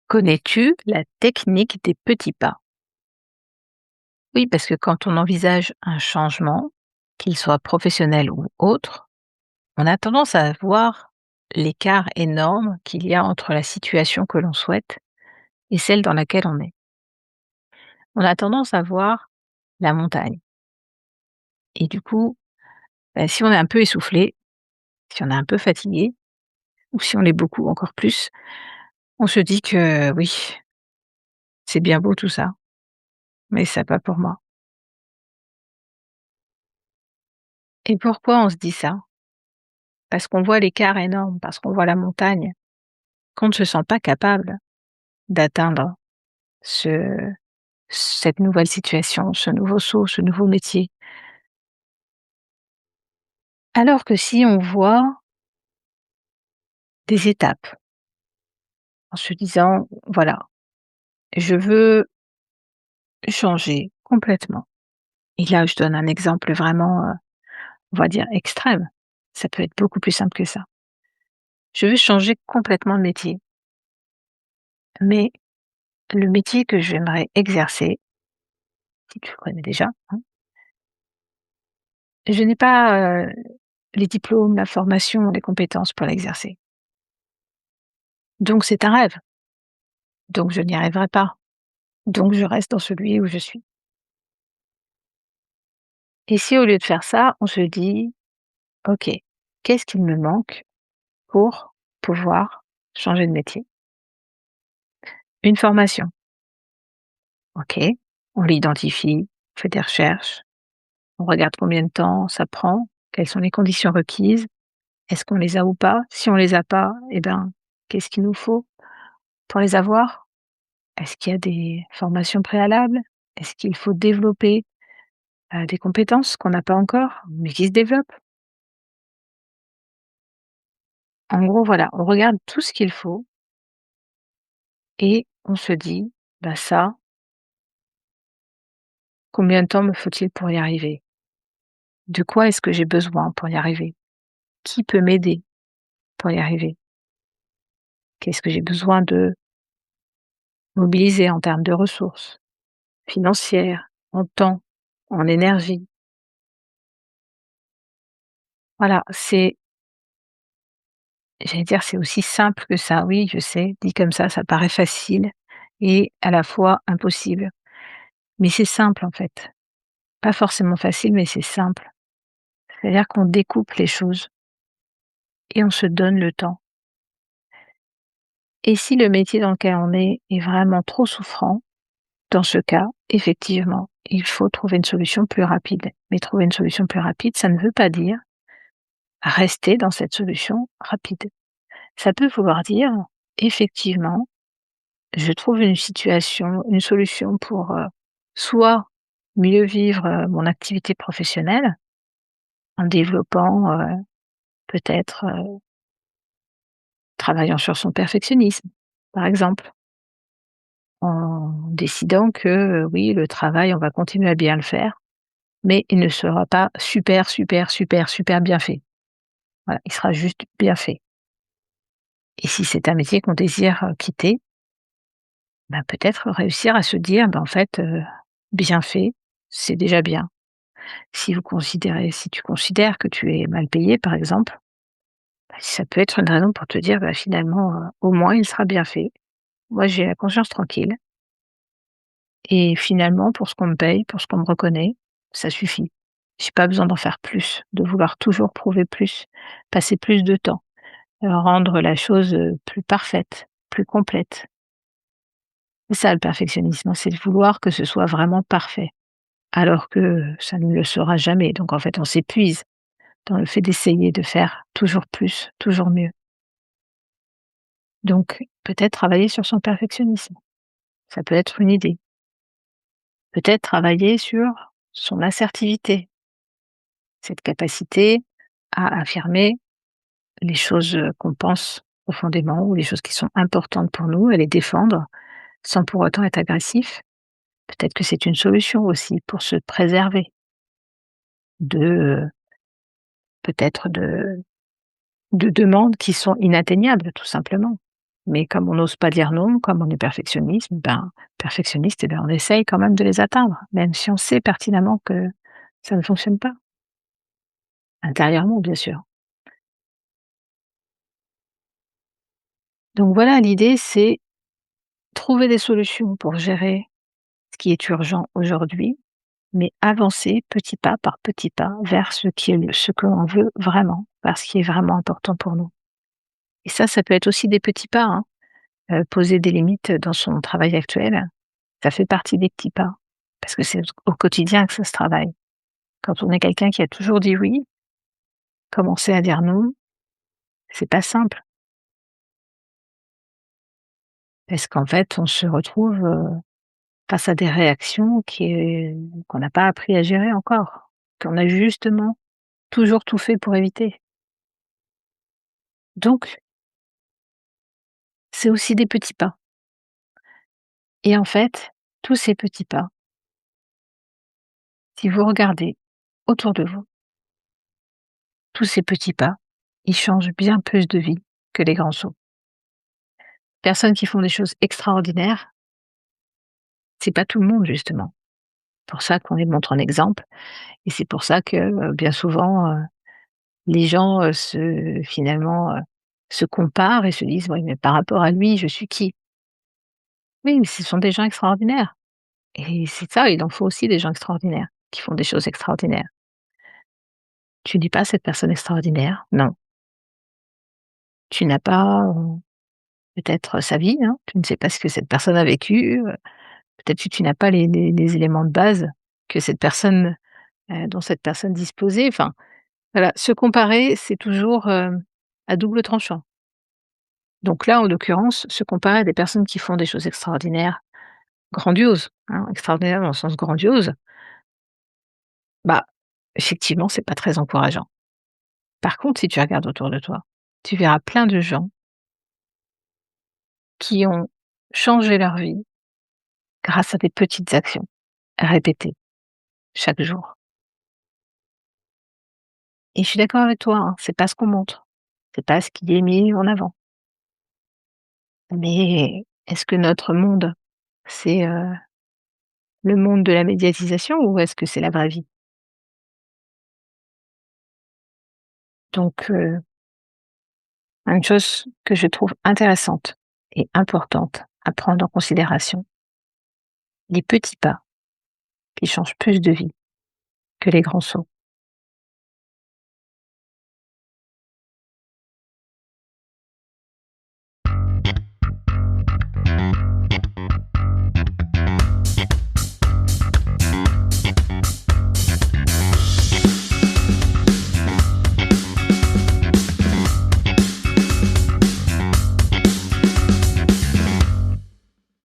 Connais-tu la technique des petits pas? Oui, parce que quand on envisage un changement, qu'il soit professionnel ou autre, on a tendance à voir l'écart énorme qu'il y a entre la situation que l'on souhaite et celle dans laquelle on est. On a tendance à voir la montagne et du coup, si on est un peu essoufflé, si on est un peu fatigué ou si on l'est beaucoup encore plus, on se dit que oui, c'est bien beau tout ça, mais ça pas pour moi. Et pourquoi on se dit ça? Parce qu'on voit l'écart énorme, parce qu'on voit la montagne, qu'on ne se sent pas capable d'atteindre ce cette nouvelle situation, ce nouveau saut, ce nouveau métier. Alors que si on voit des étapes, en se disant: «Voilà, je veux changer complètement», et là je donne un exemple vraiment, on va dire extrême, ça peut être beaucoup plus simple que ça. Je veux changer complètement de métier, mais le métier que j'aimerais exercer, si tu le connais déjà, hein, je n'ai pas, les diplômes, la formation, les compétences pour l'exercer. Donc c'est un rêve, donc je n'y arriverai pas, donc je reste dans celui où je suis. Et si au lieu de faire ça, on se dit: «OK, qu'est-ce qu'il me manque pour pouvoir changer de métier?» Une formation, OK, on l'identifie, on fait des recherches, on regarde combien de temps ça prend, quelles sont les conditions requises, est-ce qu'on les a ou pas? Si on les a pas, eh ben, qu'est-ce qu'il nous faut pour les avoir? Est-ce qu'il y a des formations préalables? Est-ce qu'il faut développer, des compétences qu'on n'a pas encore, mais qui se développent? En gros, voilà, on regarde tout ce qu'il faut et on se dit: «Bah, ça, combien de temps me faut-il pour y arriver? De quoi est-ce que j'ai besoin pour y arriver? Qui peut m'aider pour y arriver? Qu'est-ce que j'ai besoin de mobiliser en termes de ressources financières, en temps, en énergie?» Voilà, j'allais dire, c'est aussi simple que ça. Oui, je sais, dit comme ça paraît facile et à la fois impossible. Mais c'est simple, en fait. Pas forcément facile, mais c'est simple. C'est-à-dire qu'on découpe les choses et on se donne le temps. Et si le métier dans lequel on est vraiment trop souffrant, dans ce cas, effectivement, il faut trouver une solution plus rapide. Mais trouver une solution plus rapide, ça ne veut pas dire rester dans cette solution rapide. Ça peut vouloir dire, effectivement, je trouve une solution pour, soit mieux vivre, mon activité professionnelle en développant, peut-être, travaillant sur son perfectionnisme, par exemple. En décidant que, oui, le travail, on va continuer à bien le faire, mais il ne sera pas super, super, super, super bien fait. Voilà, il sera juste bien fait. Et si c'est un métier qu'on désire, quitter, bah, peut-être réussir à se dire: «Bah, en fait, bien fait, c'est déjà bien». Si tu considères que tu es mal payé, par exemple, bah, ça peut être une raison pour te dire: «Bah, finalement, au moins il sera bien fait. Moi, j'ai la conscience tranquille et finalement pour ce qu'on me paye, pour ce qu'on me reconnaît, ça suffit. J'ai pas besoin d'en faire plus, de vouloir toujours prouver plus, passer plus de temps, rendre la chose, plus parfaite, plus complète». C'est ça le perfectionnisme, hein, c'est de vouloir que ce soit vraiment parfait, alors que ça ne le sera jamais. Donc en fait, on s'épuise dans le fait d'essayer de faire toujours plus, toujours mieux. Donc peut-être travailler sur son perfectionnisme, ça peut être une idée. Peut-être travailler sur son assertivité, cette capacité à affirmer les choses, qu'on pense profondément ou les choses qui sont importantes pour nous, à les défendre sans pour autant être agressif. Peut-être que c'est une solution aussi pour se préserver de, peut-être de demandes qui sont inatteignables tout simplement. Mais comme on n'ose pas dire non, comme on est perfectionniste, eh ben, on essaye quand même de les atteindre, même si on sait pertinemment que ça ne fonctionne pas, intérieurement bien sûr. Donc voilà, l'idée c'est trouver des solutions pour gérer ce qui est urgent aujourd'hui, mais avancer petit pas par petit pas vers ce que l'on veut vraiment, vers ce qui est vraiment important pour nous. Et ça peut être aussi des petits pas, hein. Poser des limites dans son travail actuel, ça fait partie des petits pas, parce que c'est au quotidien que ça se travaille. Quand on est quelqu'un qui a toujours dit oui, commencer à dire non, c'est pas simple, parce qu'en fait, on se retrouve, face à des réactions qu'on n'a pas appris à gérer encore, qu'on a justement toujours tout fait pour éviter. Donc c'est aussi des petits pas et en fait, tous ces petits pas, si vous regardez autour de vous, tous ces petits pas, ils changent bien plus de vies que les grands sauts. Personnes qui font des choses extraordinaires, c'est pas tout le monde justement. Pour ça qu'on les montre en exemple et c'est pour ça que, bien souvent, les gens, se comparent et se disent: «Oui, mais par rapport à lui, je suis qui?» Oui, mais ce sont des gens extraordinaires et c'est ça, il en faut aussi des gens extraordinaires, qui font des choses extraordinaires. Tu n'es pas cette personne extraordinaire, non. Tu n'as pas, peut-être sa vie, hein, tu ne sais pas ce que cette personne a vécu, peut-être que tu n'as pas les éléments de base que cette personne, dont cette personne disposait, enfin, voilà, se comparer, c'est toujours, à double tranchant. Donc là, en l'occurrence, se comparer à des personnes qui font des choses extraordinaires, grandioses, hein, extraordinaires dans le sens grandiose, bah, effectivement, c'est pas très encourageant. Par contre, si tu regardes autour de toi, tu verras plein de gens qui ont changé leur vie grâce à des petites actions répétées chaque jour. Et je suis d'accord avec toi, hein, c'est pas ce qu'on montre, c'est pas ce qui est mis en avant. Mais est-ce que notre monde, c'est, le monde de la médiatisation ou est-ce que c'est la vraie vie? Donc une chose que je trouve intéressante et importante à prendre en considération, les petits pas qui changent plus de vie que les grands sauts.